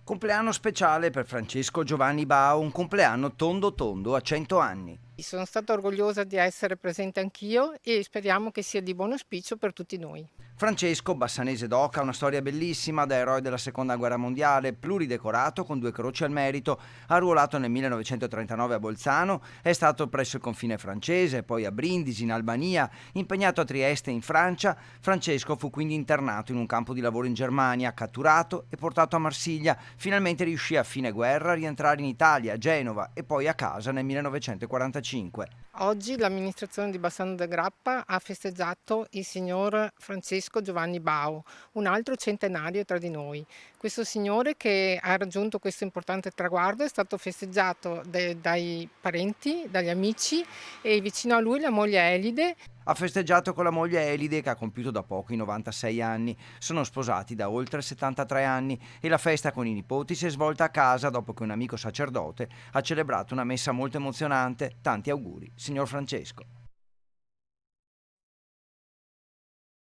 Compleanno speciale per Francesco Giovanni Bao, un compleanno tondo tondo a 100 anni. Sono stata orgogliosa di essere presente anch'io e speriamo che sia di buon auspicio per tutti noi. Francesco, bassanese d'Oca, ha una storia bellissima, da eroe della seconda guerra mondiale, pluridecorato con 2 croci al merito, arruolato nel 1939 a Bolzano, è stato presso il confine francese, poi a Brindisi in Albania, impegnato a Trieste in Francia. Francesco fu quindi internato in un campo di lavoro in Germania, catturato e portato a Marsiglia. Finalmente riuscì a fine guerra a rientrare in Italia, a Genova e poi a casa nel 1945. Oggi l'amministrazione di Bassano del Grappa ha festeggiato il signor Francesco Giovanni Bao, un altro centenario tra di noi. Questo signore che ha raggiunto questo importante traguardo è stato festeggiato dai parenti, dagli amici e vicino a lui la moglie Elide. Ha festeggiato con la moglie Elide, che ha compiuto da poco i 96 anni. Sono sposati da oltre 73 anni e la festa con i nipoti si è svolta a casa dopo che un amico sacerdote ha celebrato una messa molto emozionante. Tanti auguri, signor Francesco.